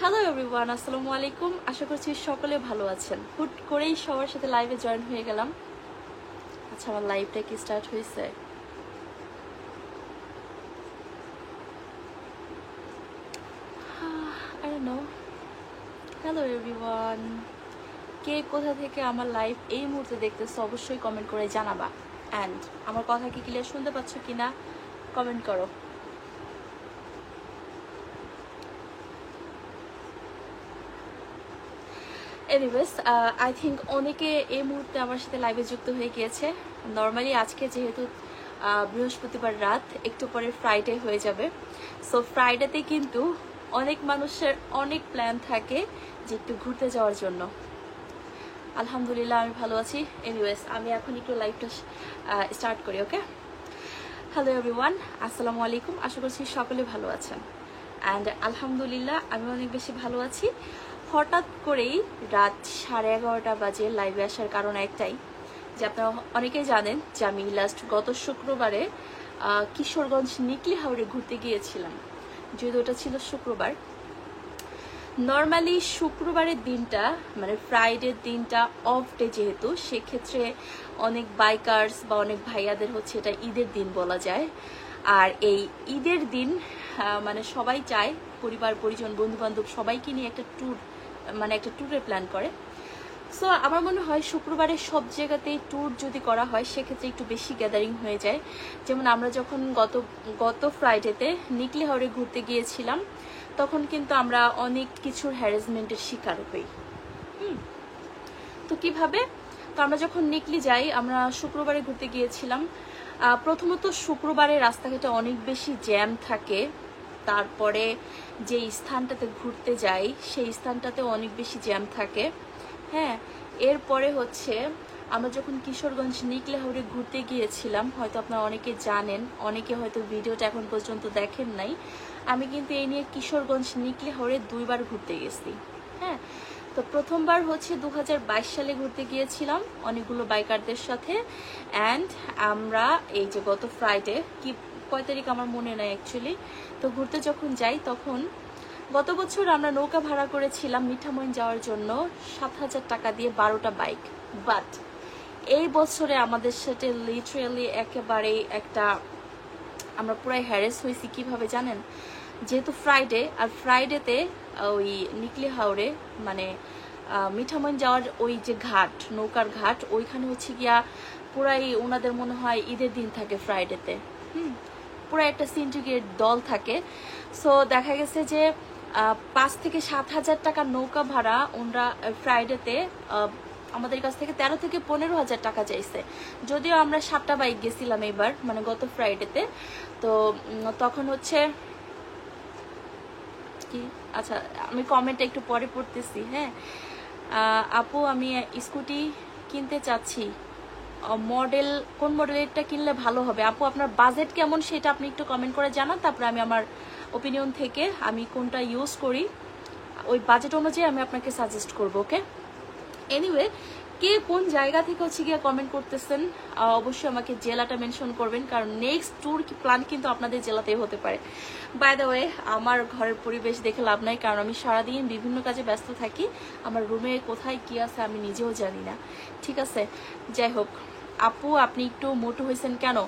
Hello everyone, আসসালামু আলাইকুম। আশা করছি সকলে ভালো আছেন। হুট করেই সবার সাথে লাইভে জয়েন হয়ে গেলাম। আচ্ছা, আমার লাইভটা কি স্টার্ট হয়েছে? I don't know. Hello everyone, কে কোথা থেকে আমার লাইভ এই মুহূর্তে দেখতেছো অবশ্যই কমেন্ট করে জানাবা। অ্যান্ড আমার কথা কি ক্লিয়ার শুনতে পাচ্ছ কিনা কমেন্ট করো। এনিওয়েজ, আই থিঙ্ক অনেকে এই মুহূর্তে আমার সাথে লাইভে যুক্ত হয়ে গিয়েছে। নর্মালি আজকে যেহেতু বৃহস্পতিবার রাত, একটু পরে ফ্রাইডে হয়ে যাবে। সো ফ্রাইডেতে কিন্তু অনেক মানুষের অনেক প্ল্যান থাকে যে একটু ঘুরতে যাওয়ার জন্য। আলহামদুলিল্লাহ আমি ভালো আছি। এনিওয়েজ, আমি এখন একটু লাইভটা স্টার্ট করি। ওকে, হ্যালো এভরিওয়ান, আসসালামু আলাইকুম। আশা করছি সকলে ভালো আছেন। অ্যান্ড আলহামদুলিল্লাহ আমি অনেক বেশি ভালো আছি। হঠাৎ করেই রাত 11:30 বাজে লাইভে আসার কারণ একটাই, যে আপনারা অনেকেই জানেন যে আমি গত শুক্রবারে কিশোরগঞ্জ নিকলি হাওড়ে ঘুরতে গিয়েছিলাম। যেহেতু ওটা ছিল শুক্রবার, নর্মালি শুক্রবারের দিনটা মানে ফ্রাইডের দিনটা অফ ডে, যেহেতু সেক্ষেত্রে অনেক বাইকার্স বা অনেক ভাইয়াদের হচ্ছে এটা ঈদের দিন বলা যায়। আর এই ঈদের দিন মানে সবাই চায়, পরিবার পরিজন বন্ধু বান্ধব সবাইকে নিয়ে একটা ট্যুর, মানে একটা ট্যুরের প্ল্যান করে। সো আমার মনে হয় শুক্রবারে সব জায়গাতেই ট্যুর যদি করা হয় সেক্ষেত্রে একটু বেশি গ্যাদারিং হয়ে যায়। যেমন আমরা যখন গত ফ্রাইডেতে নিকলি হাওড়ে ঘুরতে গিয়েছিলাম, তখন কিন্তু আমরা অনেক কিছুর হ্যারাসমেন্টের শিকার হই। তো কিভাবে? তো আমরা যখন নিকলি যাই, আমরা শুক্রবারে ঘুরতে গিয়েছিলাম। প্রথমত শুক্রবারে রাস্তাঘাটে অনেক বেশি জ্যাম থাকে। তারপরে যে স্থানটাতে ঘুরতে যাই সেই স্থানটাতেও অনেক বেশি জ্যাম থাকে। হ্যাঁ, এরপরে হচ্ছে আমরা যখন কিশোরগঞ্জ নিকলি হাওড়ে ঘুরতে গিয়েছিলাম, হয়তো আপনারা অনেকে জানেন, অনেকে হয়তো ভিডিওটা এখন পর্যন্ত দেখেন নাই। আমি কিন্তু এই নিয়ে কিশোরগঞ্জ নিকলি হাওড়ে 2বার ঘুরতে গেছি। হ্যাঁ, তো প্রথমবার হচ্ছে 2022 সালে ঘুরতে গিয়েছিলাম অনেকগুলো বাইকারদের সাথে। অ্যান্ড আমরা এই যে গত ফ্রাইডে, কি কয় তারিখ আমার মনে নাই অ্যাকচুয়ালি, তো ঘুরতে যখন যাই তখন গত বছর আমরা নৌকা ভাড়া করেছিলাম মিঠামইন যাওয়ার জন্য 7,000 টাকা দিয়ে 12টা বাইক। বাট এই বছরে আমাদের সাথে লিটারালি একেবারে একটা আমরা পুরাই হ্যারেস হয়েছি। কিভাবে জানেন? যেহেতু ফ্রাইডে, আর ফ্রাইডেতে ওই নিকলি হাওড়ে মানে মিঠামইন যাওয়ার ওই যে ঘাট, নৌকার ঘাট, ওইখানে হচ্ছে গিয়া পুরাই ওনাদের মনে হয় ঈদের দিন থাকে ফ্রাইডেতে। পুরো একটা সিন্ডিকেট দল থাকে। সো দেখা গেছে যে 5 থেকে 7,000 টাকার নৌকা ভাড়া ওনারা ফ্রাইডেতে আমাদের কাছ থেকে 13 থেকে 15,000 টাকা চাইছে। যদিও আমরা 7টা বাইক গেছিলাম এবার, মানে গত ফ্রাইডেতে। তো তখন হচ্ছে কি, আচ্ছা আমি কমেন্টটা একটু পরে পড়তেছি। হ্যাঁ আপু, আমি স্কুটি কিনতে চাচ্ছি, মডেল কোন মডেলেরটা কিনলে ভালো হবে? আপু আপনার বাজেট কেমন সেটা আপনি একটু কমেন্ট করে জানান, তারপরে আমি আমার ওপিনিয়ন থেকে আমি কোনটা ইউজ করি ওই বাজেট অনুযায়ী আমি আপনাকে সাজেস্ট করবো। ওকে, এনিওয়ে, কে কোন জায়গা থেকে হচ্ছে গিয়ে কমেন্ট করতেছেন অবশ্যই আমাকে জেলাটা মেনশন করবেন, কারণ নেক্সট ট্যুর প্ল্যান কিন্তু আপনাদের জেলাতেই হতে পারে। বাই দ্য ওয়ে, আমার ঘরের পরিবেশ দেখে লাভ নাই, কারণ আমি সারাদিন বিভিন্ন কাজে ব্যস্ত থাকি। আমার রুমে কোথায় কি আছে আমি নিজেও জানি না। ঠিক আছে, যাই হোক। আপু আপনি একটু মোটু হয়েছেন কেন?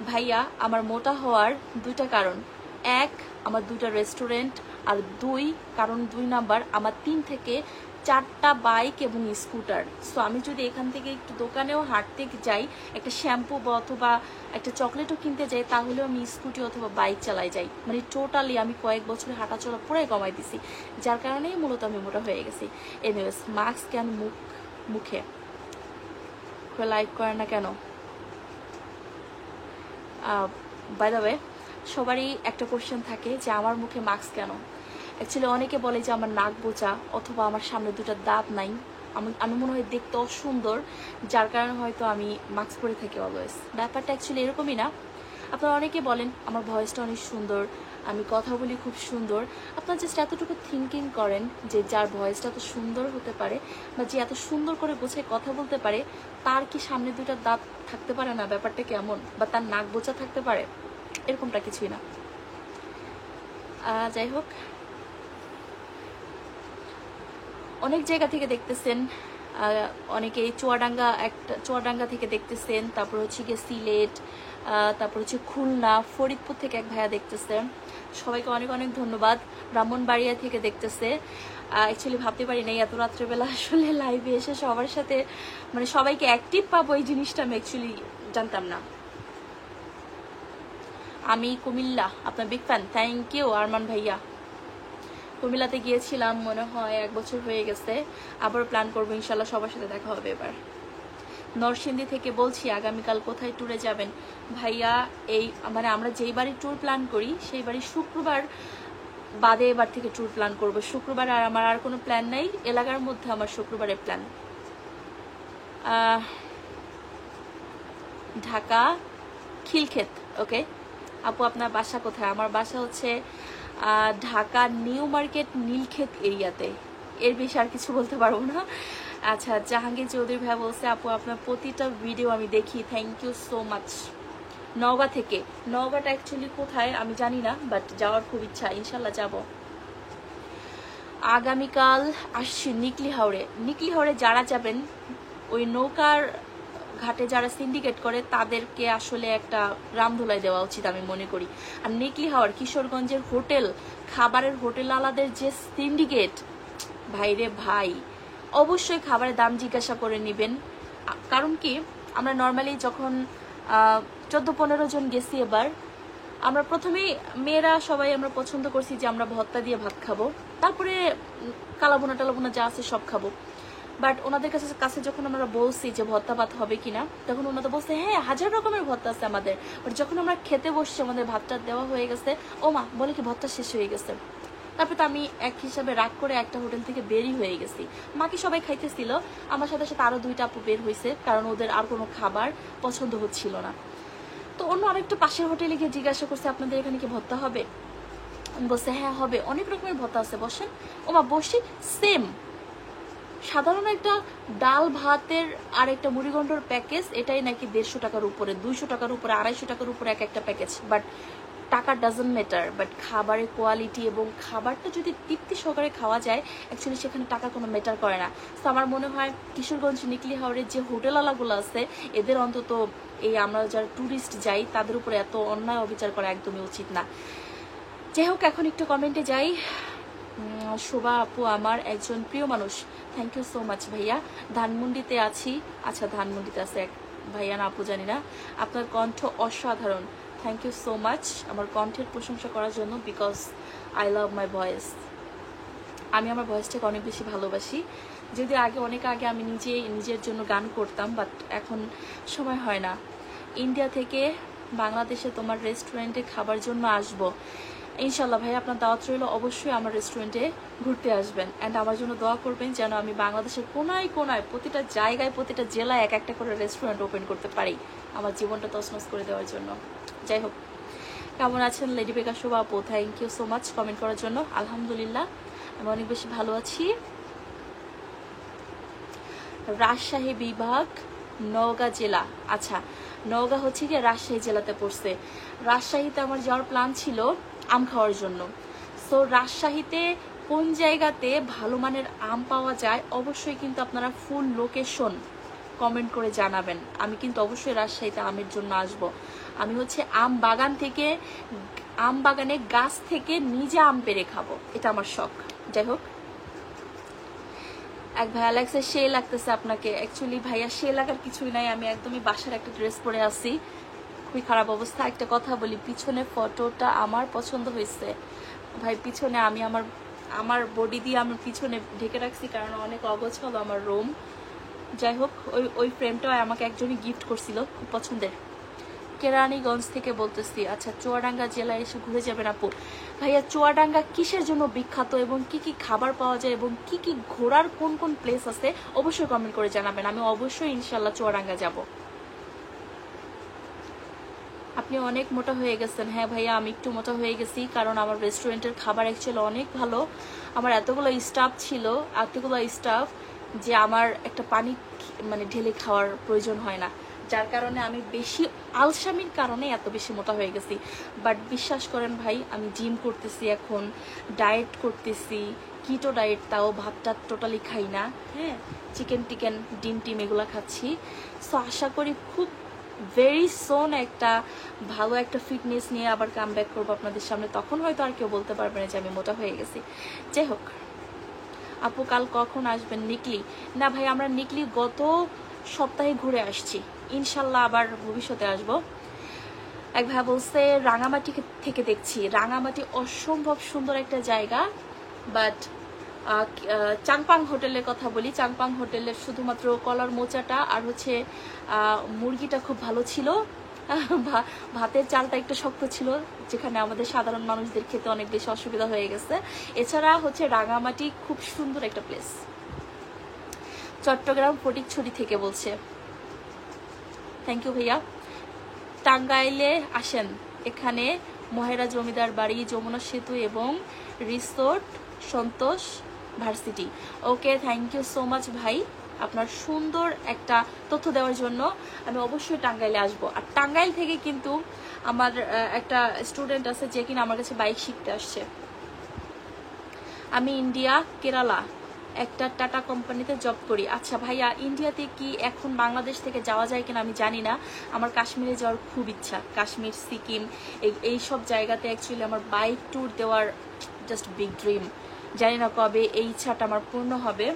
ভাইয়া, আমার মোটা হওয়ার 2টা কারণ। 1, আমার 2টা রেস্টুরেন্ট, আর 2 নাম্বার আমার 3 থেকে 4টা বাইক এবং স্কুটার। সো আমি যদি এখান থেকে একটু দোকানেও হাঁটতে যাই, একটা শ্যাম্পু বা অথবা একটা চকলেটও কিনতে যাই, তাহলেও আমি স্কুটি অথবা বাইক চালাই যাই। মানে টোটালি আমি কয়েক বছরে হাঁটাচলা পুরাই কমাই দিছি, যার কারণেই মূলত আমি মোটা হয়ে গেছি। এনিওয়েজ, মাস্ক কেন মুখে লাইক করে না কেন? বাই দ্য ওয়ে, সবারই একটা কোশ্চেন থাকে যে আমার মুখে মাস্ক কেন। অ্যাকচুয়ালি অনেকে বলে যে আমার নাক বোচা অথবা আমার সামনে 2টা দাঁত নাই, আমি মনে হয় দেখতে অসুন্দর, যার কারণে হয়তো আমি মাস্ক পরে থাকি অলওয়েজ। ব্যাপারটা অ্যাকচুয়ালি এরকমই না। আপনারা অনেকে বলেন আমার ভয়েসটা অনেক সুন্দর, আমি কথা বলি খুব সুন্দর। আপনারা জাস্ট এতটুকু থিঙ্কিং করেন যে যার ভয়েসটা এত সুন্দর হতে পারে বা যে এত সুন্দর করে গোছায় কথা বলতে পারে, তার কি সামনে 2টা দাঁত থাকতে পারে না? ব্যাপারটা কেমন? বা তার নাক বোচা থাকতে পারে? এরকমটা কিছুই না। যাই হোক, অনেক জায়গা থেকে দেখতেছেন, অনেকে চুয়াডাঙ্গা থেকে দেখতেছেন, তারপর হচ্ছে গিয়ে সিলেট, তারপর হচ্ছে খুলনা, ফরিদপুর থেকে এক ভাইয়া দেখতেছে। সবাইকে অনেক অনেক ধন্যবাদ। ব্রাহ্মণবাড়িয়া থেকে দেখতেছে। অ্যাকচুয়ালি ভাবতে পারি নাই এত রাত্রেবেলা আসলে লাইভে এসে সবার সাথে মানে সবাইকে অ্যাক্টিভ পাবো, এই জিনিসটা আমি অ্যাকচুয়ালি জানতাম না। আমি কুমিল্লা, আপনার big fan, thank you Arman ভাইয়া। কুমিল্লাতে গিয়েছিলাম মনে হয় 1 বছর হয়ে গেছে, আবার প্ল্যান করবো ইনশাল্লাহ, সবার সাথে দেখা হবে এবার। নরসিংদী থেকে বলছি, আগামীকাল কোথায় ট্যুরে যাবেন ভাইয়া? এই মানে আমরা যেই বাড়ি ট্যুর প্ল্যান করি সেই বাড়ি শুক্রবার বাদে এবার থেকে ট্যুর প্ল্যান করবো। শুক্রবার আর আমার আর কোনো প্ল্যান নাই, এলাকার মধ্যে আমার শুক্রবারের প্ল্যান। ঢাকা খিলক্ষেত। ওকে আপু, আপনার বাসা কোথায়? আমার বাসা হচ্ছে ঢাকা নিউ মার্কেট নীলক্ষেত এরিয়াতে, এর বেশি আর কিছু বলতে পারবো না। আচ্ছা, জাহাঙ্গীর চৌধুরী ভাই বলছে, আপু আপনার প্রতিটা ভিডিও আমি দেখি, thank you so much. Naogaon থেকে। নওগাঁটা অ্যাকচুয়ালি কোথায় আমি জানি না, বাট যাওয়ার খুব ইচ্ছা, ইনশাল্লাহ যাব। আগামীকাল আসছি নিকলি হাওড়ে যারা যাবেন, ওই নৌকার ঘাটে যারা সিন্ডিকেট করে তাদেরকে আসলে একটা রামধুলাই দেওয়া উচিত আমি মনে করি। আর নিকলি হাওড় কিশোরগঞ্জের হোটেল, খাবারের হোটেল আলাদের যে সিন্ডিকেট, ভাইরে ভাই, অবশ্যই খাবারের দাম জিজ্ঞাসা করে নেবেন। কারণ কি, আমরা নর্মালি যখন 14-15 জন গেছি এবার, আমরা প্রথমেই মেয়েরা সবাই আমরা পছন্দ করছি যে আমরা ভর্তা দিয়ে ভাত খাবো, তারপরে কালাবোনা টালাবোনা যা আছে সব খাবো। বাট ওনাদের কাছে যখন আমরা বলছি যে ভর্তা ভাত হবে কিনা, তখন ওনাদের বলছে হ্যাঁ 1000 রকমের ভর্তা আছে আমাদের। বাট যখন আমরা খেতে বসছি, আমাদের ভাতটা দেওয়া হয়ে গেছে, ও মা বলে কি ভর্তা শেষ হয়ে গেছে। তারপর তো আমি এক হিসাবে রাগ করে একটা হোটেল থেকে বেরই হয়ে গেছি। মাকে সবাই খাইতেছিল, আমার সাথে সাথে আরো 2টা আপু বের হয়েছে, কারণ ওদের আর কোনো খাবার পছন্দ হচ্ছিল না। তো অন্য আরেকটু পাশের হোটেলে গিয়ে জিজ্ঞাসা করছে, আপনাদের এখানে কি ভর্তা হবে? বলছে হ্যাঁ হবে, অনেক রকমের ভর্তা আছে, বসেন। ওমা বসি, সেম সাধারণ একটা ডাল ভাতের আর একটা মুড়িঘণ্টর প্যাকেজ, এটাই নাকি 150 টাকার উপরে, 200 টাকার উপরে, 250 টাকার উপরে একটা প্যাকেজ। বাট টাকা ডাজন্ট ম্যাটার, বাট খাবারের কোয়ালিটি এবং খাবারটা যদি তৃপ্তি সহকারে খাওয়া যায়, অ্যাকচুয়ালি সেখানে টাকা কোনো ম্যাটার করে না। তো আমার মনে হয় কিশোরগঞ্জ নিকলি হাওড়ের যে হোটেলওয়ালাগুলো আছে, এদের অন্তত এই আমরা যারা ট্যুরিস্ট যাই তাদের উপরে এত অন্যায় অবিচার করা একদমই উচিত না। যাই হোক, এখন একটু কমেন্টে যাই। শোভা আপু আমার একজন প্রিয় মানুষ, থ্যাংক ইউ সো মাচ ভাইয়া। ধানমন্ডিতে আছি। আচ্ছা, ধানমন্ডিতে আছে এক ভাইয়া, না আপু জানি না। আপনার কণ্ঠ অসাধারণ, থ্যাংক ইউ সো মাচ আমার কণ্ঠের প্রশংসা করার জন্য, because I love my voice. আমি আমার ভয়েসটাকে অনেক বেশি ভালোবাসি। যদি অনেক আগে আমি নিজের জন্য গান করতাম, বাট এখন সময় হয় না। ইন্ডিয়া থেকে বাংলাদেশে তোমার রেস্টুরেন্টে খাবার জন্য আসবো ইনশাল্লাহ ভাই, আপনার দাওয়াত রইল, অবশ্যই আমার রেস্টুরেন্টে ঘুরতে আসবেন। অ্যান্ড আমার জন্য দোয়া করবেন যেন আমি বাংলাদেশের কোনায় কোনায় প্রতিটা জায়গায় প্রতিটা জেলায় একটা করে রেস্টুরেন্ট ওপেন করতে পারি, আমার জীবনটা তছনছ করে দেওয়ার জন্য। যাই হোক, কেমন আছেন লেডি বেকা শোভা আপু? Thank you so much comment করার জন্য। আলহামদুলিল্লাহ, আমি অনেক বেশি ভালো আছি। রাজশাহী বিভাগ, নওগাঁ জেলা। আচ্ছা, নওগাঁ হচ্ছে গিয়ে রাজশাহী জেলাতে পড়ছে। রাজশাহীতে আমার যাওয়ার প্ল্যান ছিল আম খাওয়ার জন্য। সো রাজশাহীতে কোন জায়গাতে ভালো মানের আম পাওয়া যায়, অবশ্যই কিন্তু আপনারা ফুল লোকেশন কমেন্ট করে জানাবেন। আমি কিন্তু অবশ্যই রাজশাহীতে আমের জন্য আসব। আমি হচ্ছে আম বাগানে গাছ থেকে নিজে আম পেড়ে খাবো, এটা আমার শখ। যাই হোক, এক ভাইয়া লাগছে সে লাগতেছে আপনাকে। অ্যাকচুয়ালি ভাইয়া সে লাগার কিছুই নাই, আমি একদমই বাসার একটা ড্রেস পরে আছি, খুবই খারাপ অবস্থা। একটা কথা বলি, পিছনে ফটোটা আমার পছন্দ হয়েছে ভাই। পিছনে আমি আমার বডি দিয়ে আমি পিছনে ঢেকে রাখছি, কারণ অনেক অগোছালো আমার রুম। যাই হোক, ওই ফ্রেমটা আমাকে একজনই গিফট করছিল, খুব পছন্দের। কেরানীগঞ্জ থেকে বলতেছি। আচ্ছা, চুয়াডাঙ্গা জেলায় এসে ঘুরে যাবেন আপু। ভাইয়া, চুয়াডাঙ্গা কিসের জন্য বিখ্যাত এবং কি কি খাবার পাওয়া যায় এবং কি কি ঘোরার কোন কোন প্লেস আছে, অবশ্যই কমেন্ট করে জানাবেন। আমি অবশ্যই ইনশাল্লাহ চুয়াডাঙ্গা যাব। আপনি অনেক মোটা হয়ে গেছেন। হ্যাঁ ভাইয়া, আমি একটু মোটা হয়ে গেছি, কারণ আমার রেস্টুরেন্টের খাবার অ্যাকচুয়ালি অনেক ভালো। আমার এতগুলো স্টাফ ছিল, যে আমার একটা পানি মানে ঢেলে খাওয়ার প্রয়োজন হয় না, যার কারণে আমি বেশি আলসামির কারণে এত বেশি মোটা হয়ে গেছি। বাট বিশ্বাস করেন ভাই, আমি জিম করতেছি, এখন ডায়েট করতেছি, কিটো ডায়েট, তাও ভাতটা টোটালি খাই না, হ্যাঁ, চিকেন টিকেন ডিম টিম এগুলো খাচ্ছি। সো আশা করি খুব ভেরি সোন একটা ভালো একটা ফিটনেস নিয়ে আবার কাম ব্যাক করবো আপনাদের সামনে। তখন হয়তো আর কেউ বলতে পারবে না যে আমি মোটা হয়ে গেছি। যাই হোক, আপু কাল কখন আসবেন নিকলি? না ভাই, আমরা নিকলি গত সপ্তাহে ঘুরে আসছি, ইনশাল্লাহ আবার ভবিষ্যতে আসবো। এক ভাই বলছে রাঙামাটি থেকে দেখছি। রাঙামাটি অসম্ভব সুন্দর একটা জায়গা, বাট চাংপাং হোটেলের কথা বলি, চাংপাং হোটেলের শুধুমাত্র কলার মোচাটা আর হচ্ছে মুরগিটা খুব ভালো ছিল, ভাতের চালটা একটু শক্ত ছিল, যেখানে আমাদের সাধারণ মানুষদের খেতে অনেক বেশি অসুবিধা হয়ে গেছে। এছাড়া হচ্ছে রাঙামাটি খুব সুন্দর একটা প্লেস। চট্টগ্রাম ফটিকছড়ি থেকে বলছে, থ্যাংক ইউ ভাইয়া। টাঙ্গাইলে আসেন, এখানে মহেরা জমিদার বাড়ি, যমুনা সেতু এবং resort Santosh varsity. Okay, thank you so much ভাই আপনার সুন্দর একটা তথ্য দেওয়ার জন্য। আমি অবশ্যই টাঙ্গাইলে আসবো। আর টাঙ্গাইল থেকে কিন্তু আমার একটা স্টুডেন্ট আছে যে কিনা আমার কাছে বাইক শিখতে আসছে। আমি ইন্ডিয়া কেরালা একটা টাটা কোম্পানিতে জব করি। আচ্ছা ভাইয়া, ইন্ডিয়াতে কি এখন বাংলাদেশ থেকে যাওয়া যায় কিনা আমি জানি না। আমার কাশ্মীরে যাওয়ার খুব ইচ্ছা, কাশ্মীর, সিকিম, এই সব জায়গাতে অ্যাকচুয়ালি আমার বাইক ট্যুর দেওয়ার জাস্ট বিগ ড্রিম। জানি না কবে এই ইচ্ছাটা আমার পূর্ণ হবে।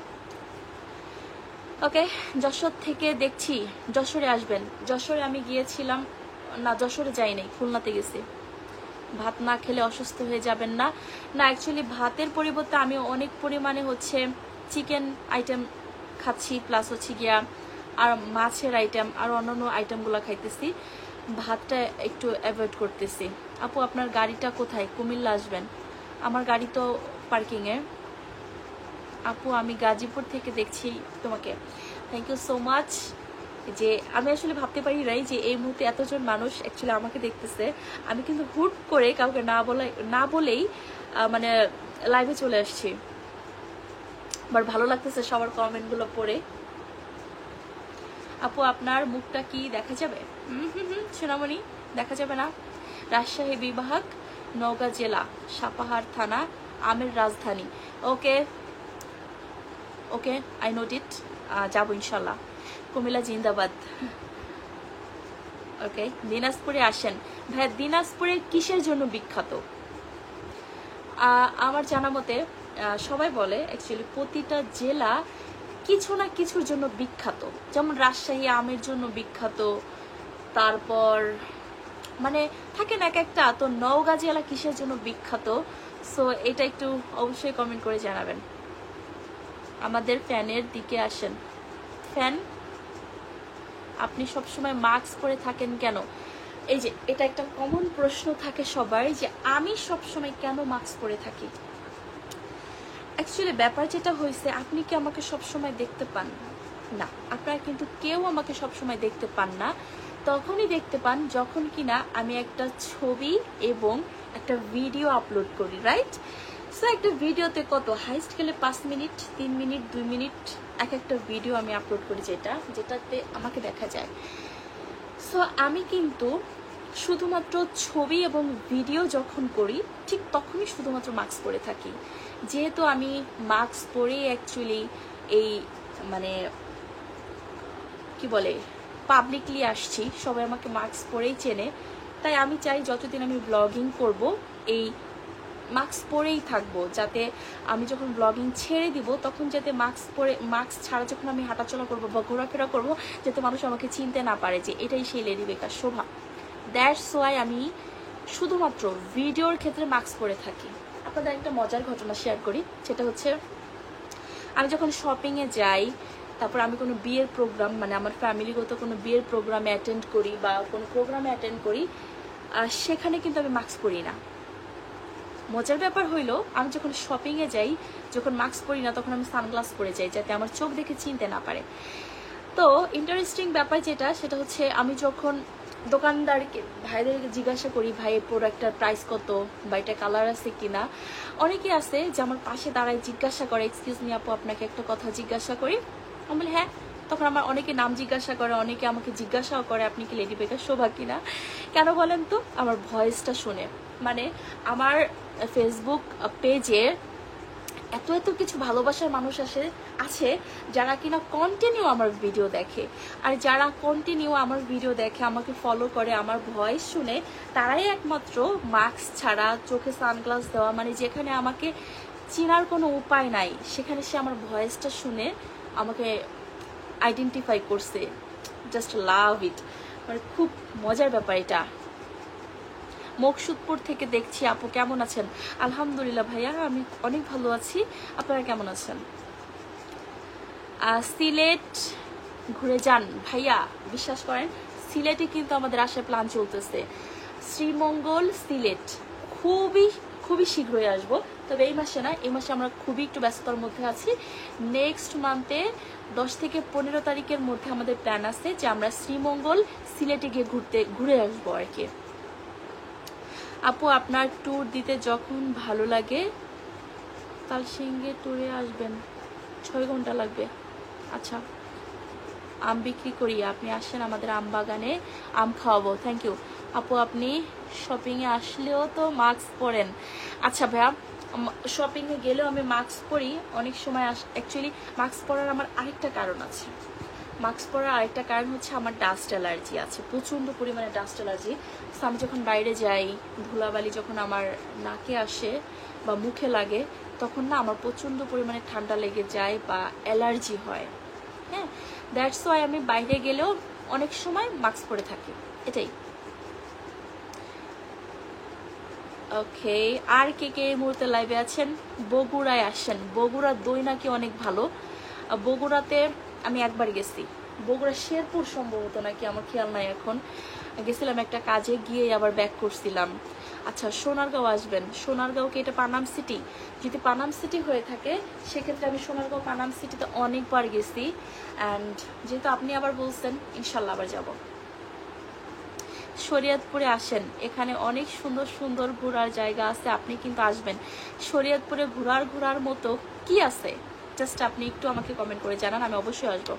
ওকে, যশোর থেকে দেখছি, যশোরে আসবেন। যশোরে আমি গিয়েছিলাম, না যশোরে যাই নাই, খুলনাতে গেছি। ভাত না খেলে অসুস্থ হয়ে যাবেন না? না, অ্যাকচুয়ালি ভাতের পরিবর্তে আমি অনেক পরিমাণে হচ্ছে চিকেন আইটেম খাচ্ছি, প্লাস হচ্ছে গিয়া আর মাছের আইটেম আর অন্যান্য আইটেমগুলো খাইতেছি, ভাতটা একটু অ্যাভয়েড করতেছি। আপু আপনার গাড়িটা কোথায়? কুমিল্লা আসবেন। আমার গাড়ি তো পার্কিংয়ে। আপু আমি গাজীপুর থেকে দেখছি তোমাকে। Thank you so much. যে আমি আসলে ভাবতে পারি নাই যে এই মুহূর্তে এতজন মানুষ অ্যাকচুয়ালি আমাকে দেখতেছে। আমি কিন্তু হুট করে কাউকে না বলেই মানে লাইভে চলে আসছি। বাট ভালো লাগতেছে সবার কমেন্টগুলো পড়ে। আপু আপনার মুখটা কি দেখা যাবে? সোনামণি, দেখা যাবে না। রাজশাহী বিভাগ, নওগাঁ জেলা, সাপাহার থানা, আমের রাজধানী। ওকে ওকে, আই নোট ইট। যাবো ইনশাল্লাহ। কুমিল্লা জিন্দাবাদ। ওকে, দিনাজপুরে আসেন। ভাই দিনাজপুরে কিসের জন্য বিখ্যাত? আমার জানা মতে সবাই বলে অ্যাকচুয়ালি প্রতিটা জেলা কিছু না কিছুর জন্য বিখ্যাত। যেমন রাজশাহী আমের জন্য বিখ্যাত, তারপর মানে থাকে না এক একটা। তো নওগাঁ জেলা কিসের জন্য বিখ্যাত? সো এটা একটু অবশ্যই কমেন্ট করে জানাবেন। আমাদের ফ্যানের দিকে আসেন। ফ্যান, আপনি সবসময় মাস্ক পরে থাকেন কেন? এই যে এটা একটা কমন প্রশ্ন থাকে সবার, যে আমি সবসময় কেন মাস্ক পরে থাকি। অ্যাকচুয়ালি ব্যাপার যেটা হয়েছে, আপনি কি আমাকে সবসময় দেখতে পান না? আপনারা কিন্তু কেউ আমাকে সবসময় দেখতে পান না। তখনই দেখতে পান যখন কিনা আমি একটা ছবি এবং একটা ভিডিও আপলোড করি, রাইট? সো একটা ভিডিওতে হাইস্ট গেলে 5 মিনিট, 3 মিনিট, 2 মিনিট একটা ভিডিও আমি আপলোড করি, যেটাতে আমাকে দেখা যায়। সো আমি কিন্তু শুধুমাত্র ছবি এবং ভিডিও যখন করি ঠিক তখনই শুধুমাত্র মাস্ক পরে থাকি। যেহেতু আমি মাস্ক পরে অ্যাকচুয়ালি এই মানে কি বলে পাবলিকলি আসছি, সবাই আমাকে মাস্ক পরেই চেনে, তাই আমি চাই যতদিন আমি ব্লগিং করব এই মাস্ক পরেই থাকবো, যাতে আমি যখন ব্লগিং ছেড়ে দিব তখন যাতে মাস্ক ছাড়া যখন আমি হাঁটাচলা করবো বা ঘোরাফেরা করবো, যাতে মানুষ আমাকে চিনতে না পারে যে এটাই সেই লেডি বেকার শোভা। দ্যাটস ওয়াই আমি শুধুমাত্র ভিডিওর ক্ষেত্রে মাস্ক পরে থাকি। আপনাদের একটা মজার ঘটনা শেয়ার করি, সেটা হচ্ছে আমি যখন শপিংয়ে যাই, তারপর আমি কোনো বিয়ের প্রোগ্রাম মানে আমার ফ্যামিলিগত কোনো বিয়ের প্রোগ্রামে অ্যাটেন্ড করি বা কোনো প্রোগ্রামে অ্যাটেন্ড করি, সেখানে কিন্তু আমি মাস্ক পরি না। মজার ব্যাপার হইলো আমি যখন শপিংয়ে যাই, যখন মাস্ক পরি না, তখন আমি সানগ্লাস পরে যাই যাতে আমার চোখ দেখে চিনতে না পারে। তো ইন্টারেস্টিং ব্যাপার সেটা হচ্ছে আমি যখন দোকানদারকে ভাইদেরকে জিজ্ঞাসা করি ভাই প্রোডাক্টটার প্রাইস কত বা এটা কালার আছে কিনা, অনেকে আছে যে আমার পাশে দাঁড়ায় জিজ্ঞাসা করে এক্সকিউজ মি আপু আপনাকে একটা কথা জিজ্ঞাসা করি। আমি বলি হ্যাঁ। তখন আমার অনেকে নাম জিজ্ঞাসা করে, অনেকে আমাকে জিজ্ঞাসাও করে আপনি কি লেডি বেকার শোভা কিনা। কেন বলেন তো? আমার ভয়েসটা শুনে। মানে আমার ফেসবুক পেজে এত এত কিছু ভালোবাসার মানুষ আছে যারা কিনা কন্টিনিউ আমার ভিডিও দেখে। আর যারা কন্টিনিউ আমার ভিডিও দেখে, আমাকে ফলো করে, আমার ভয়েস শুনে, তারাই একমাত্র মাস্ক ছাড়া, চোখে সানগ্লাস দেওয়া, মানে যেখানে আমাকে চেনার কোনো উপায় নাই সেখানে সে আমার ভয়েসটা শুনে আমাকে আইডেন্টিফাই করছে। জাস্ট লাভ ইট, মানে খুব মজার ব্যাপার এটা। মকসুদপুর থেকে দেখছি। আপু কেমন আছেন? আলহামদুলিল্লাহ ভাইয়া, আমি অনেক ভালো আছি। আপনারা কেমন আছেন? সিলেট ঘুরে যান ভাইয়া। বিশ্বাস করেন, সিলেটে কিন্তু আমাদের আসার প্ল্যান চলতেছে। শ্রীমঙ্গল, সিলেট খুবই খুবই শীঘ্রই আসবো। তবে এই মাসে না, এই মাসে আমরা খুবই একটু ব্যস্ততার মধ্যে আছি। নেক্সট মান্থে 10 থেকে 15 তারিখের মধ্যে আমাদের প্ল্যান আছে যে আমরা শ্রীমঙ্গল, সিলেটে গিয়ে ঘুরে আসবো আর কি। আপু আপনার ট্যুর দিতে যখন ভালো লাগে, তালসিঙ্গে ট্যুরে আসবেন, 6 ঘন্টা লাগবে। আচ্ছা, আম বিক্রি করি, আপনি আসেন আমাদের আম বাগানে, আম খাওয়াবো। থ্যাংক ইউ আপু। আপনি শপিংয়ে আসলেও তো মাস্ক পরেন? আচ্ছা ভাইয়া, শপিংয়ে গেলেও আমি মাস্ক পরি অনেক সময়। অ্যাকচুয়ালি মাস্ক পরার আমার আরেকটা কারণ আছে। মাস্ক পরার আরেকটা কারণ হচ্ছে আমার ডাস্ট অ্যালার্জি আছে, প্রচণ্ড পরিমাণে ডাস্ট অ্যালার্জি। সো আমি যখন বাইরে যাই, ধুলাবালি যখন আমার নাকে আসে বা মুখে লাগে, তখন না আমার প্রচণ্ড পরিমাণে ঠান্ডা লেগে যায় বা অ্যালার্জি হয়। হ্যাঁ, দ্যাটস ওয়াই আমি বাইরে গেলেও অনেক সময় মাস্ক পরে থাকি, এটাই। ওকে, আর কে কে এই মুহূর্তে লাইভে আছেন? বগুড়ায় আসেন, বগুড়ার দই নাকি অনেক ভালো। বগুড়াতে আমি একবার গেছি, বগুড়া শেরপুর সম্ভবত নাকি, আমার খেয়াল নাই এখন। গেছিলাম একটা কাজে, গিয়ে আবার ব্যাক করছিলাম। আচ্ছা, সোনারগাঁও আসবেন। সোনারগাঁও কি এটা পানাম সিটি? যদি পানাম সিটি হয়ে থাকে সেক্ষেত্রে আমি সোনারগাঁও পানাম সিটিতে অনেকবার গেছি। অ্যান্ড যেহেতু আপনি আবার বলছেন, ইনশাল্লাহ আবার যাব। শরীয়তপুরে আসেন, এখানে অনেক সুন্দর সুন্দর ঘোরার জায়গা আছে, আপনি কিন্তু আসবেন। শরীয়তপুরে ঘোরার মতো কি আছে জাস্ট আপনি একটু আমাকে কমেন্ট করে জানান, আমি অবশ্যই আসবো।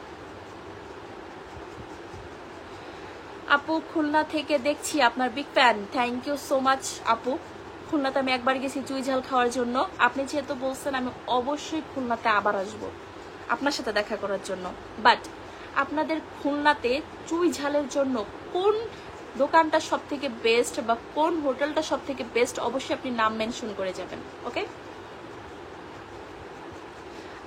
আপু খুলনা থেকে দেখছি, আপনার big fan. Thank you so much আপু। খুলনাতে আমি একবার গেছি চুই ঝাল খাওয়ার জন্য। আপনি যেহেতু বলছেন, আমি অবশ্যই খুলনাতে আবার আসবো আপনার সাথে দেখা করার জন্য। বাট আপনাদের খুলনাতে চুই ঝালের জন্য কোন দোকানটা সব থেকে বেস্ট বা কোন হোটেলটা সব থেকে বেস্ট, অবশ্যই আপনি নাম মেনশন করে যাবেন। ওকে,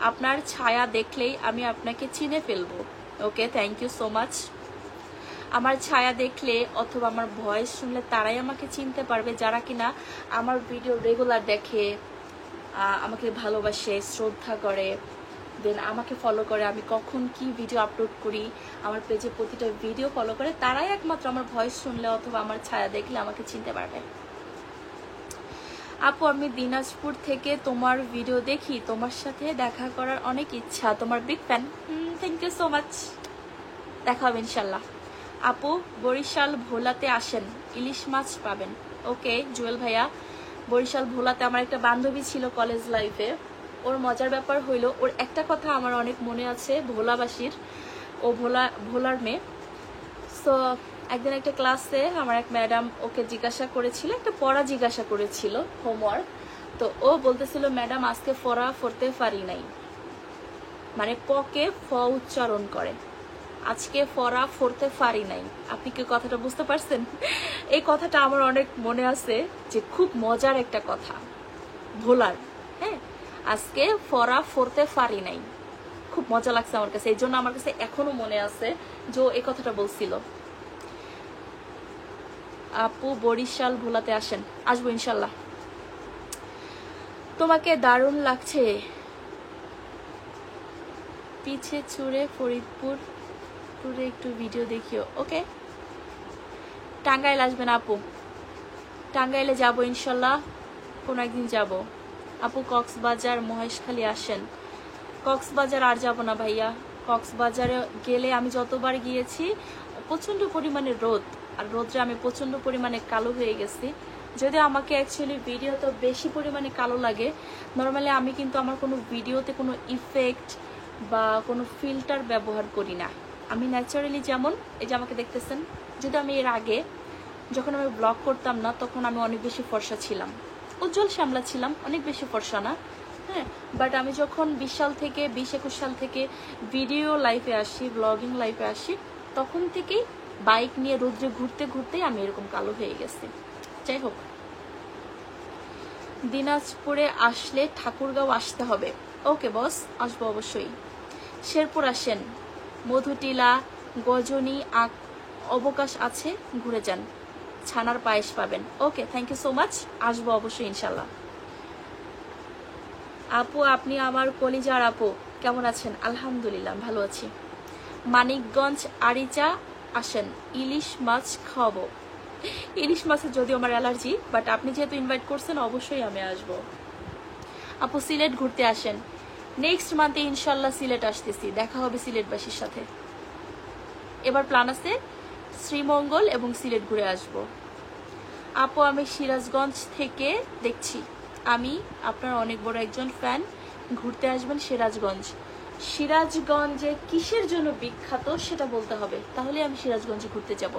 আপনার ছায়া দেখলেই আমি আপনাকে চিনে ফেলবো। ওকে, থ্যাংক ইউ সো মাচ। আমার ছায়া দেখলে অথবা আমার ভয়েস শুনলে তারাই আমাকে চিনতে পারবে যারা কিনা আমার ভিডিও রেগুলার দেখে, আমাকে ভালোবাসে, শ্রদ্ধা করে, দেন আমাকে ফলো করে, আমি কখন কি ভিডিও আপলোড করি, আমার পেজে প্রতিটা ভিডিও ফলো করে, তারাই একমাত্র আমার ভয়েস শুনলে অথবা আমার ছায়া দেখলে আমাকে চিনতে পারবে। আপু আমি দিনাজপুর থেকে তোমার ভিডিও দেখি, তোমার সাথে দেখা করার অনেক ইচ্ছা, তোমার big fan. Thank you so much, দেখা হবে ইনশাল্লাহ। আপু বরিশাল ভোলাতে আসেন, ইলিশ মাছ পাবেন। ওকে জুয়েল ভাইয়া, বরিশাল ভোলাতে আমার একটা বান্ধবী ছিল কলেজ লাইফে। ওর মজার ব্যাপার হইলো, ওর একটা কথা আমার অনেক মনে আছে ভোলাবাসীর। ও ভোলার মেয়ে। সো একদিন একটা ক্লাসে আমার এক ম্যাডাম ওকে জিজ্ঞাসা করেছিল, একটা পড়া জিজ্ঞাসা করেছিল, হোমওয়ার্ক। তো ও বলতেছিল, ম্যাডাম আজকে পড়া পড়তে পারি নাই, মানে পকে ফ উচ্চারণ করে, আজকে পড়া পড়তে পারি নাই। আপনি কি কথাটা বুঝতে পারছেন? এই কথাটা আমার অনেক মনে আছে, যে খুব মজার একটা কথা ভোলার। হ্যাঁ, আজকে পড়া পড়তে পারি নাই, খুব মজা লাগছে আমার কাছে, এই জন্য আমার কাছে এখনো মনে আছে যে এই কথাটা বলছিল। আপু বরিশাল ভোলাতে আসেন, আসবো ইনশাল্লাহ। তোমাকে দারুণ লাগছে, পিছে ছুড়ে ফরিদপুর টুরে একটু ভিডিও দেখিও। ওকে, টাঙ্গাইল আসবেন আপু? টাঙ্গাইলে যাবো ইনশাল্লাহ, কোনো একদিন যাব। আপু কক্সবাজার মহেশখালী আসেন। কক্সবাজার আর যাব না ভাইয়া, কক্সবাজারে গেলে আমি যতবার গিয়েছি প্রচণ্ড পরিমাণে রোদ, আর রোদ্রে আমি প্রচণ্ড পরিমাণে কালো হয়ে গেছি। যদি আমাকে অ্যাকচুয়ালি ভিডিও তো বেশি পরিমাণে কালো লাগে, নর্মালি আমি কিন্তু আমার কোনো ভিডিওতে কোনো ইফেক্ট বা কোনো ফিল্টার ব্যবহার করি না, আমি ন্যাচারালি যেমন এই যে আমাকে দেখতেছেন। যদি আমি এর আগে যখন আমি ব্লগ করতাম না, তখন আমি অনেক বেশি ফর্সা ছিলাম, উজ্জ্বল শ্যামলা ছিলাম, অনেক বেশি ফর্সা না, হ্যাঁ, বাট আমি যখন 20 21 সাল থেকে ভিডিও লাইফে আসি, ব্লগিং লাইফে আসি, তখন থেকেই বাইক নিয়ে রোদ্রে ঘুরতে ঘুরতেই আমি এরকম কালো হয়ে গেছি। যাই হোক, দিনাজপুরে আসলে ঠাকুরগাঁও আসতে হবে। ওকে বস, আসবো অবশ্যই। শেরপুর আসেন, মধুটিলা, গজনী অবকাশ আছে, ঘুরে যান, ছানার পায়েস পাবেন। ওকে, থ্যাংক ইউ সো মাচ, আসবো অবশ্যই ইনশাল্লাহ। আপু, আপনি আমার কলিজার আপু, কেমন আছেন? আলহামদুলিল্লাহ ভালো আছি। মানিকগঞ্জ আরিচা আসেন, ইলিশ মাছ খাওয়াবো। ইলিশ মাছের যদিও আমার অ্যালার্জি, বাট আপনি যেহেতু ইনভাইট করছেন অবশ্যই আমি আসবো। আপু, সিলেট ঘুরতে আসেন, নেক্সট মান্থে ইনশাল্লাহ সিলেট আসতেছি, দেখা হবে সিলেটবাসীর সাথে। এবার প্ল্যান আছে শ্রীমঙ্গল এবং সিলেট ঘুরে আসব। আপু, আমি সিরাজগঞ্জ থেকে দেখছি, আমি আপনার অনেক বড় একজন ফ্যান, ঘুরতে আসবেন সিরাজগঞ্জ। সিরাজগঞ্জে কিসের জন্য বিখ্যাত সেটা বলতে হবে, তাহলে আমি সিরাজগঞ্জে ঘুরতে যাব।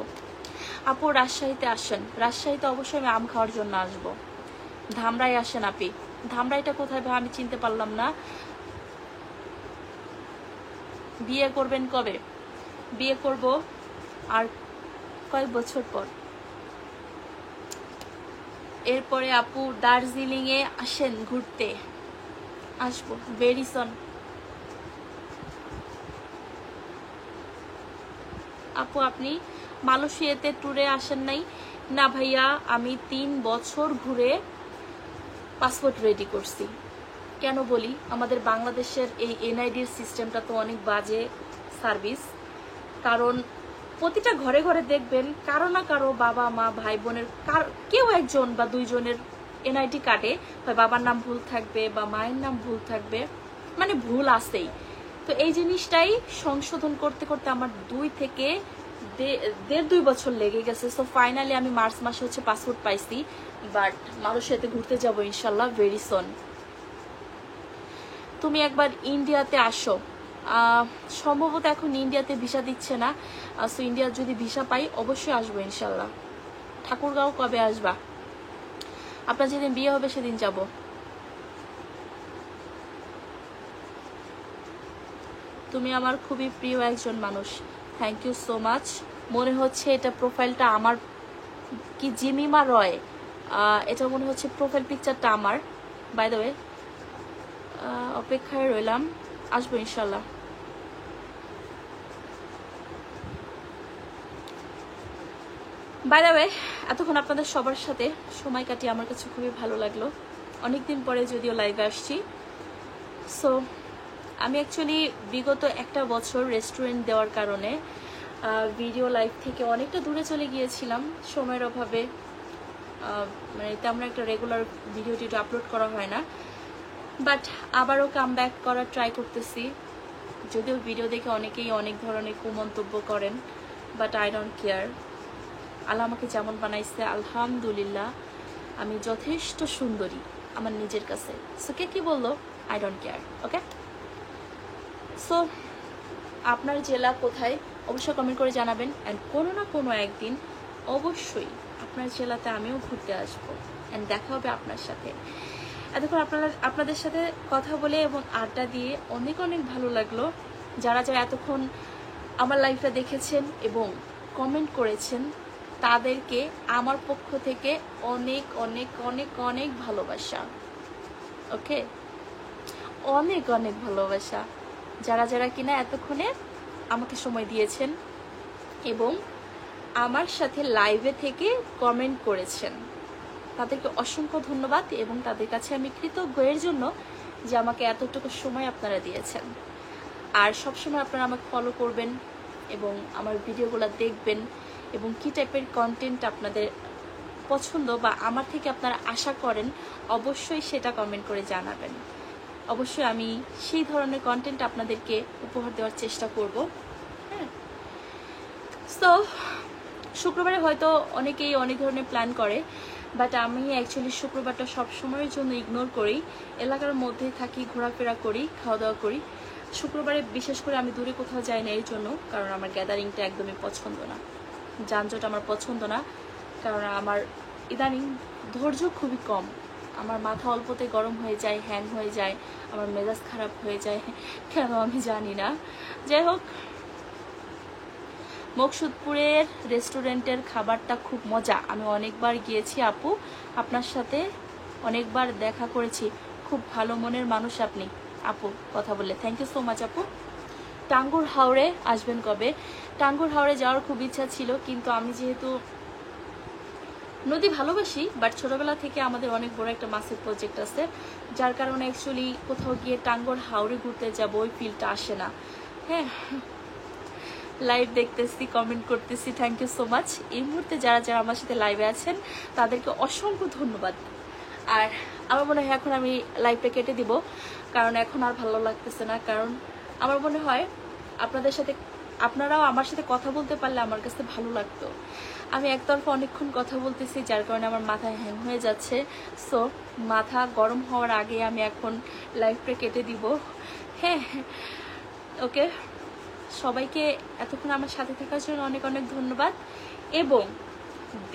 আপু, রাজশাহীতে আসেন, রাজশাহীতে অবশ্যই আমি আম খাওয়ার জন্য আসব। ধামরাই আসেন আপি। ধামরাইটা কোথায় ভাই আমি চিনতে পারলাম না। বিয়ে করবেন কবে? বিয়ে করব আর কয়েক বছর পর। এরপরে আপু, দার্জিলিং এ আসেন ঘুরতে, আসবো ভেরি সুন। আপু, আপনি মালয়েশিয়াতে ট্যুরে আসেন নাই? না ভাইয়া, আমি 3 বছর ঘুরে পাসপোর্ট রেডি করছি। কেন বলি, আমাদের বাংলাদেশের এই এনআইডির সিস্টেমটা তো অনেক বাজে সার্ভিস। কারণ প্রতিটা ঘরে ঘরে দেখবেন কারো না কারো বাবা মা ভাই বোনের কেউ একজন বা দুইজনের এনআইডি কার্ডে হয় বাবার নাম ভুল থাকবে বা মায়ের নাম ভুল থাকবে, মানে ভুল আসেই। তো এই জিনিসটাই সংশোধন করতে করতে আমার 2 থেকে 1.5-2 বছর লেগে গেছে। সো ফাইনালি আমি মার্চ মাসে হচ্ছে পাসপোর্ট পাইছি, বাট মালয়েশিয়াতে ঘুরতে যাব ইনশাল্লাহ ভেরি সুন। তুমি একবার ইন্ডিয়াতে আসো। সম্ভবত এখন ইন্ডিয়াতে ভিসা দিচ্ছে না, সো ইন্ডিয়ার যদি ভিসা পাই অবশ্যই আসবো ইনশাল্লাহ। ঠাকুরগাঁও কবে আসবা? আপনার যেদিন বিয়ে হবে সেদিন যাব। তুমি আমার খুবই প্রিয় একজন মানুষ, থ্যাংক ইউ সো মাচ। মনে হচ্ছে এটা প্রোফাইলটা আমার, কি জিমিমা রয়, এটা মনে হচ্ছে প্রোফাইল পিকচারটা আমার। বাই দ্য ওয়ে, অপেক্ষায় রইলাম, আসবো ইনশাল্লাহ। বাই দ্য ওয়ে, এতক্ষণ আপনাদের সবার সাথে সময় কাটিয়ে আমার কাছে খুবই ভালো লাগলো। অনেকদিন পরে যদিও লাইভে আসছি। সো আমি অ্যাকচুয়ালি বিগত 1 বছর রেস্টুরেন্ট দেওয়ার কারণে ভিডিও লাইভ থেকে অনেকটা দূরে চলে গিয়েছিলাম সময়ের অভাবে। মানে তেমন একটা রেগুলার ভিডিও আপলোড করা হয় না, বাট আবারও কাম ব্যাক করার ট্রাই করতেছি। যদিও ভিডিও দেখে অনেকেই অনেক ধরনের কুমন্তব্য করেন, বাট আই ডোন্ট কেয়ার। আল্লাহ আমাকে যেমন বানাইছে আলহামদুলিল্লাহ, আমি যথেষ্ট সুন্দরী আমার নিজের কাছে। সো কে কি বললো, I don't care. Okay, so আপনার জেলা কোথায় অবশ্যই কমেন্ট করে জানাবেন, অ্যান্ড কোনো না কোনো একদিন অবশ্যই আপনার জেলাতে আমিও ঘুরতে আসবো, অ্যান্ড দেখা হবে আপনার সাথে। এতক্ষণ আপনাদের সাথে কথা বলে এবং আড্ডা দিয়ে অনেক অনেক ভালো লাগলো। যারা যারা এতক্ষণ আমার লাইফটা দেখেছেন এবং কমেন্ট করেছেন তাদেরকে আমার পক্ষ থেকে অনেক অনেক অনেক অনেক ভালোবাসা। ওকে, অনেক অনেক ভালোবাসা। যারা যারা কিনা এতক্ষণে আমাকে সময় দিয়েছেন এবং আমার সাথে লাইভে থেকে কমেন্ট করেছেন, তাদেরকে অসংখ্য ধন্যবাদ এবং তাদের কাছে আমি কৃতজ্ঞ এর জন্য যে আমাকে এতটুকু সময় আপনারা দিয়েছেন। আর সবসময় আপনারা আমাকে ফলো করবেন এবং আমার ভিডিওগুলো দেখবেন এবং কী টাইপের কন্টেন্ট আপনাদের পছন্দ বা আমার থেকে আপনারা আশা করেন অবশ্যই সেটা কমেন্ট করে জানাবেন। অবশ্যই আমি সেই ধরনের কন্টেন্ট আপনাদেরকে উপহার দেওয়ার চেষ্টা করব। হ্যাঁ, সো শুক্রবারে হয়তো অনেকেই অনেক ধরনের প্ল্যান করে, বাট আমি অ্যাকচুয়ালি শুক্রবারটা সবসময়ের জন্য ইগনোর করি। এলাকার মধ্যেই থাকি, ঘোরাফেরা করি, খাওয়া দাওয়া করি। শুক্রবারে বিশেষ করে আমি দূরে কোথাও যাই না এই জন্য, কারণ আমার গ্যাদারিংটা একদমই পছন্দ না, যানজট আমার পছন্দ না। কারণ আমার ইদানিং ধৈর্য খুবই কম, আমার মাথা অল্পতে গরম হয়ে যায়, হ্যাং হয়ে যায়, আমার মেজাজ খারাপ হয়ে যায়, কেন আমি জানি না। যাই হোক, মকসুদপুরের রেস্টুরেন্টের খাবারটা খুব মজা, আমি অনেকবার গিয়েছি আপু, আপনার সাথে অনেকবার দেখা করেছি, খুব ভালো মনের মানুষ আপনি আপু কথা বললে। থ্যাংক ইউ সো মাচ আপু। টাঙ্গুর হাওড়ে আসবেন কবে? টাঙ্গুর হাওড়ে যাওয়ার খুব ইচ্ছা ছিল, কিন্তু আমি যেহেতু নদী ভালোবাসি, বাট ছোটবেলা থেকে আমাদের অনেক বড় একটা মাছের প্রজেক্ট আছে, যার কারণে অ্যাকচুয়ালি কোথাও গিয়ে টাঙ্গুর হাওড়ে ঘুরতে যাবো ওই ফিলটা আসে না। হ্যাঁ, লাইভ দেখতেছি, কমেন্ট করতেছি, থ্যাংক ইউ সো মাচ। এই মুহূর্তে যারা যারা আমার সাথে লাইভে আছেন তাদেরকে অসংখ্য ধন্যবাদ। আর আমার মনে হয় এখন আমি লাইভটা কেটে দিব, কারণ এখন আর ভালো লাগতেছে না। কারণ আমার মনে হয় আপনাদের সাথে, আপনারাও আমার সাথে কথা বলতে পারলে আমার কাছে ভালো লাগতো। আমি একতরফা অনেকক্ষণ কথা বলতেছি, যার কারণে আমার মাথা হ্যাং হয়ে যাচ্ছে। সো মাথা গরম হওয়ার আগে আমি এখন লাইভটা কেটে দিব। হ্যাঁ, ওকে, সবাইকে এতক্ষণ আমার সাথে থাকার জন্য অনেক অনেক ধন্যবাদ। এবং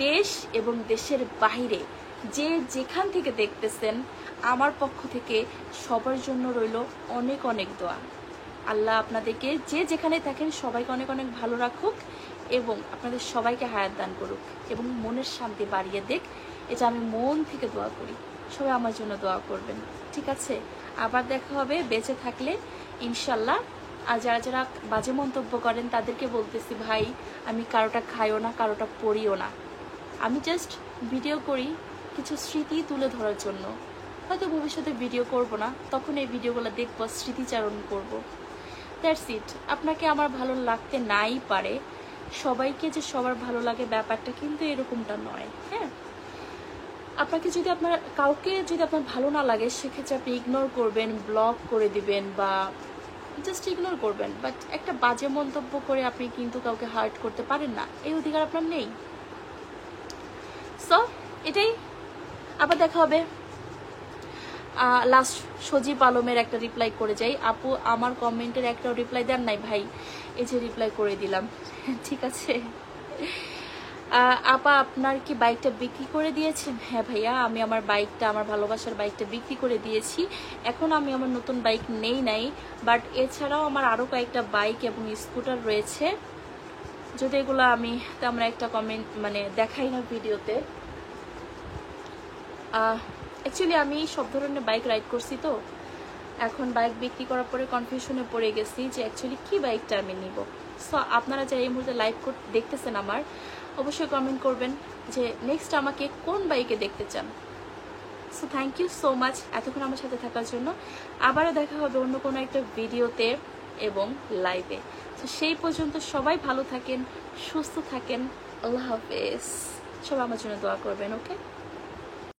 দেশ এবং দেশের বাইরে যে যেখান থেকে দেখতেছেন, আমার পক্ষ থেকে সবার জন্য রইল অনেক অনেক দোয়া। আল্লাহ আপনাদেরকে যে যেখানে থাকেন সবাইকে অনেক অনেক ভালো রাখুক এবং আপনাদের সবাইকে হায়াত দান করুক এবং মনের শান্তি বাড়িয়ে দেখ। এটা আমি মন থেকে দোয়া করি, সবাই আমার জন্য দোয়া করবেন, ঠিক আছে? আবার দেখা হবে বেঁচে থাকলে ইনশাল্লাহ। আর যারা যারা বাজে মন্তব্য করেন তাদেরকে বলতেছি, ভাই আমি কারোটা খাইও না, কারোটা পড়িও না, আমি জাস্ট ভিডিও করি কিছু স্মৃতি তুলে ধরার জন্য। হয়তো ভবিষ্যতে ভিডিও করব না, তখন এই ভিডিওগুলো দেখবো, স্মৃতিচারণ করব। That's it. আপনাকে আমার ভালো লাগতে নাই পারে, সবাইকে যে সবার ভালো লাগে ব্যাপারটা কিন্তু এরকমটা নয়। হ্যাঁ, আপনাকে যদি কাউকে যদি আপনার ভালো না লাগে, সেক্ষেত্রে আপনি ইগনোর করবেন, ব্লক করে দিবেন বা জাস্ট ইগনোর করবেন। বাট একটা বাজে মন্তব্য করে আপনি কিন্তু কাউকে হার্ট করতে পারেন না, এই অধিকার আপনার নেই। সো এটাই, আবার দেখা হবে। লাস্ট সজীব আলমের একটা রিপ্লাই করে যাই। আপু আমার কমেন্টের একটা রিপ্লাই দেন নাই ভাই, এই যে রিপ্লাই করে দিলাম, ঠিক আছে? আপা আপনার কি বাইকটা বিক্রি করে দিয়েছেন? হ্যাঁ ভাইয়া, আমি আমার বাইকটা, আমার ভালোবাসার বাইকটা বিক্রি করে দিয়েছি। এখন আমি আমার নতুন বাইক নেই নাই, বাট এছাড়াও আমার আরও কয়েকটা বাইক এবং স্কুটার রয়েছে, যদি এগুলো আমি তেমন একটা কমেন্ট মানে দেখাই না ভিডিওতে। অ্যাকচুয়ালি আমি সব ধরনের বাইক রাইড করছি, তো এখন বাইক বিক্রি করার পরে কনফিউশনে পড়ে গেছি যে অ্যাকচুয়ালি কী বাইকটা আমি নিব। সো আপনারা যারা এই মুহূর্তে লাইভ দেখতেছেন আমার, অবশ্যই কমেন্ট করবেন যে নেক্সট আমাকে কোন বাইকে দেখতে চান। So thank you so much এতক্ষণ আমার সাথে থাকার জন্য। আবারও দেখা হবে অন্য কোনো একটা ভিডিওতে এবং লাইভে। তো সেই পর্যন্ত সবাই ভালো থাকেন, সুস্থ থাকেন, আল্লাহ হাফেজ। সবাই আমার জন্য দোয়া করবেন, ওকে?